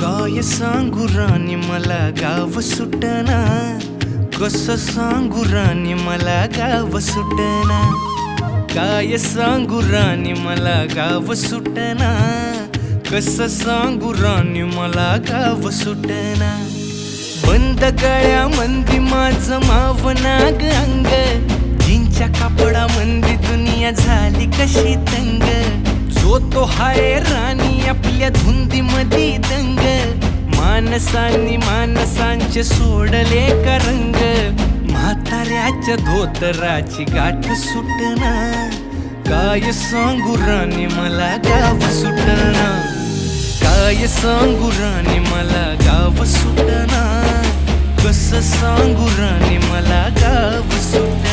काय सांगू राणी मला गाव सुटना, कसं सांगू राणी मला गाव सुटना. काय सांगू राणी मला गाव सुटना, कसं सांगू राणी मला गाव सुटना. बंद गळ्यामंदी माझं मावनाग अंग, जीनच्या कापडामंदी दुनिया झाली कशी तंग. जो तो हाय राणी आपल्या धुंदीमधी दंग, माणसांनी माणसांचे सोडले का रंग. म्हाताऱ्याच्या धोतराची गाठ सुटना, काय सांगू राणी मला गाव सुटना. काय सांगू राणी मला गाव सुटना, कसं सांगू राणी मला गाव सुटना.